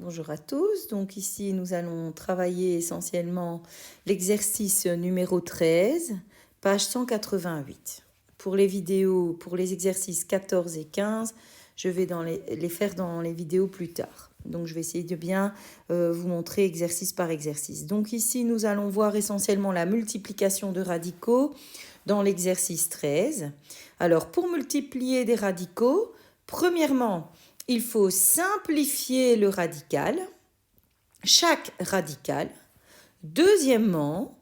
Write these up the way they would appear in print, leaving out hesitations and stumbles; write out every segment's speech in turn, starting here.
Bonjour à tous. Donc ici, nous allons travailler essentiellement l'exercice numéro 13, page 188. Pour les vidéos, pour les exercices 14 et 15, je vais les faire dans les vidéos plus tard. Donc je vais essayer de bien vous montrer exercice par exercice. Donc ici, nous allons voir essentiellement la multiplication de radicaux dans l'exercice 13. Alors pour multiplier des radicaux, premièrement, il faut simplifier le radical, chaque radical. Deuxièmement,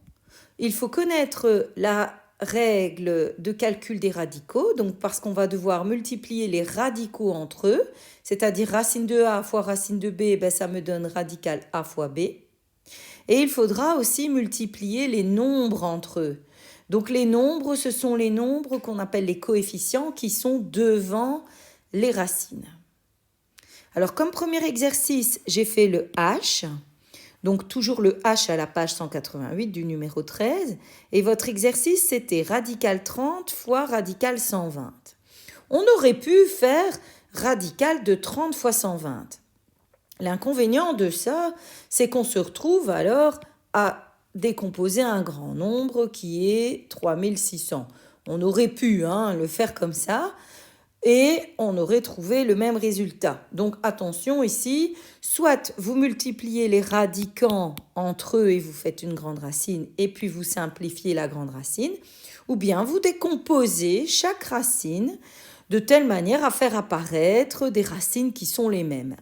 il faut connaître la règle de calcul des radicaux, donc parce qu'on va devoir multiplier les radicaux entre eux, c'est-à-dire racine de A fois racine de B, ben ça me donne radical A fois B. Et il faudra aussi multiplier les nombres entre eux. Donc les nombres, ce sont les nombres qu'on appelle les coefficients qui sont devant les racines. Alors, comme premier exercice, j'ai fait le H, donc toujours le H à la page 188 du numéro 13, et votre exercice, c'était radical 30 fois radical 120. On aurait pu faire radical de 30 fois 120. L'inconvénient de ça, c'est qu'on se retrouve alors à décomposer un grand nombre qui est 3600. On aurait pu le faire comme ça, et on aurait trouvé le même résultat. Donc attention ici, soit vous multipliez les radicants entre eux et vous faites une grande racine et puis vous simplifiez la grande racine, ou bien vous décomposez chaque racine de telle manière à faire apparaître des racines qui sont les mêmes.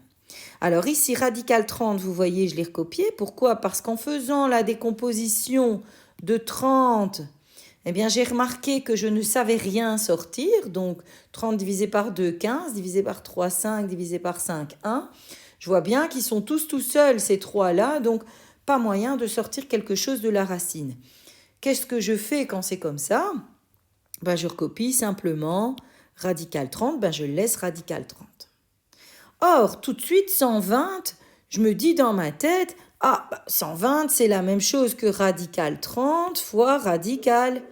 Alors ici, radical 30, vous voyez, je l'ai recopié. Pourquoi? Parce qu'en faisant la décomposition de 30, eh bien, j'ai remarqué que je ne savais rien sortir. Donc, 30 divisé par 2, 15, divisé par 3, 5, divisé par 5, 1. Je vois bien qu'ils sont tous tout seuls, ces trois-là. Donc, pas moyen de sortir quelque chose de la racine. Qu'est-ce que je fais quand c'est comme ça? Ben, je recopie simplement radical 30. Ben, je laisse radical 30. Or, tout de suite, 120, je me dis dans ma tête, 120, c'est la même chose que radical 30 fois radical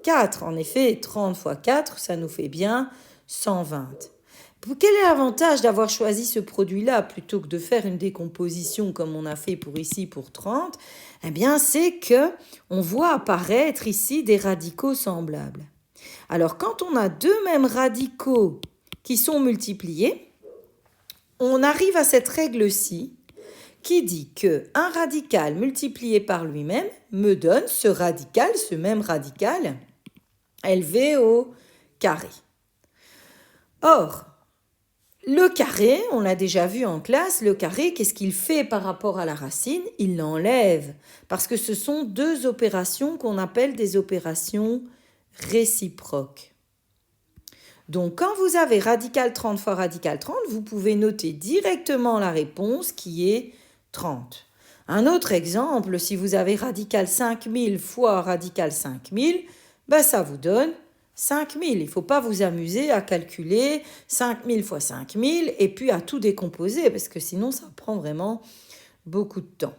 4. En effet, 30 fois 4, ça nous fait bien 120. Quel est l'avantage d'avoir choisi ce produit-là plutôt que de faire une décomposition comme on a fait pour ici pour 30? Eh bien, c'est que on voit apparaître ici des radicaux semblables. Alors, quand on a deux mêmes radicaux qui sont multipliés, on arrive à cette règle-ci qui dit que un radical multiplié par lui-même me donne ce même radical, élevé au carré. Or, le carré, on l'a déjà vu en classe, le carré, qu'est-ce qu'il fait par rapport à la racine? Il l'enlève, parce que ce sont deux opérations qu'on appelle des opérations réciproques. Donc, quand vous avez radical 30 fois radical 30, vous pouvez noter directement la réponse qui est 30. Un autre exemple, si vous avez radical 5000 fois radical 5000, ça vous donne 5000. Il ne faut pas vous amuser à calculer 5000 fois 5000 et puis à tout décomposer, parce que sinon, ça prend vraiment beaucoup de temps.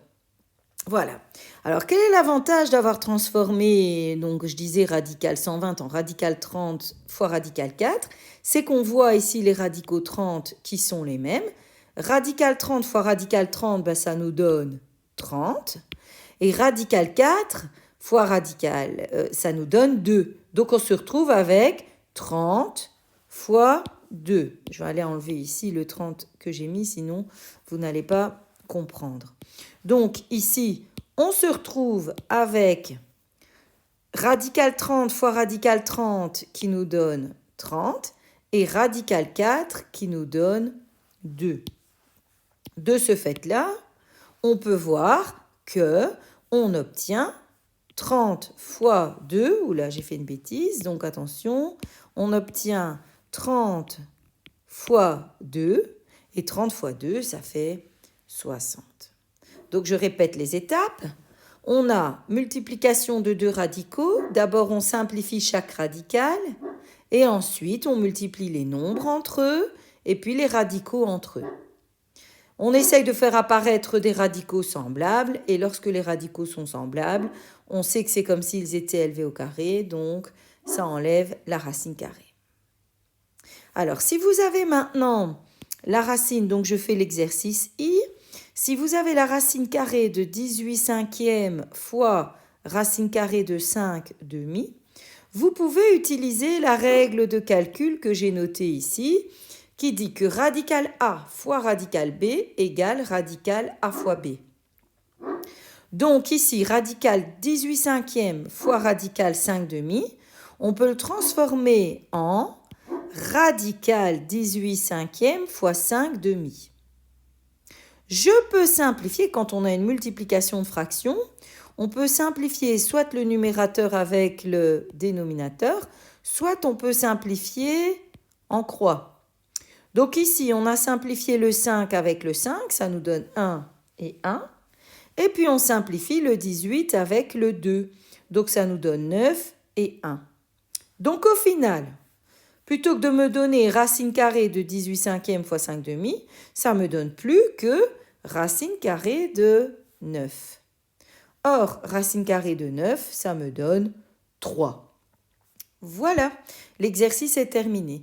Voilà. Alors, quel est l'avantage d'avoir transformé, donc je disais radical 120 en radical 30 fois radical 4? C'est qu'on voit ici les radicaux 30 qui sont les mêmes. Radical 30 fois radical 30, ça nous donne 30. Et radical 4 fois radical, ça nous donne 2. Donc, on se retrouve avec 30 fois 2. Je vais aller enlever ici le 30 que j'ai mis, sinon vous n'allez pas comprendre. Donc ici, on se retrouve avec radical 30 fois radical 30 qui nous donne 30 et radical 4 qui nous donne 2. De ce fait-là, on peut voir que on obtient 30 fois 2, ou là j'ai fait une bêtise, donc attention, on obtient 30 fois 2, et 30 fois 2, ça fait 60. Donc, je répète les étapes. On a multiplication de deux radicaux. D'abord, on simplifie chaque radical. Et ensuite, on multiplie les nombres entre eux et puis les radicaux entre eux. On essaye de faire apparaître des radicaux semblables. Et lorsque les radicaux sont semblables, on sait que c'est comme s'ils étaient élevés au carré. Donc, ça enlève la racine carrée. Alors, si vous avez maintenant la racine, donc je fais l'exercice I. Si vous avez la racine carrée de 18 cinquièmes fois racine carrée de 5 demi, vous pouvez utiliser la règle de calcul que j'ai notée ici, qui dit que radical A fois radical B égale radical A fois B. Donc ici, radical 18 cinquièmes fois radical 5 demi, on peut le transformer en radical 18 cinquièmes fois 5 demi. Je peux simplifier, quand on a une multiplication de fractions, on peut simplifier soit le numérateur avec le dénominateur, soit on peut simplifier en croix. Donc ici, on a simplifié le 5 avec le 5, ça nous donne 1 et 1. Et puis on simplifie le 18 avec le 2, donc ça nous donne 9 et 1. Donc au final, plutôt que de me donner racine carrée de 18 cinquièmes fois 5 demi, ça me donne plus que racine carrée de 9. Or, racine carrée de 9, ça me donne 3. Voilà, l'exercice est terminé.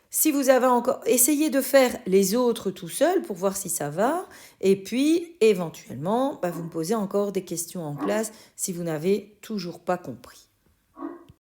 Si vous avez encore essayé de faire les autres tout seul pour voir si ça va, et puis éventuellement, vous me posez encore des questions en classe si vous n'avez toujours pas compris.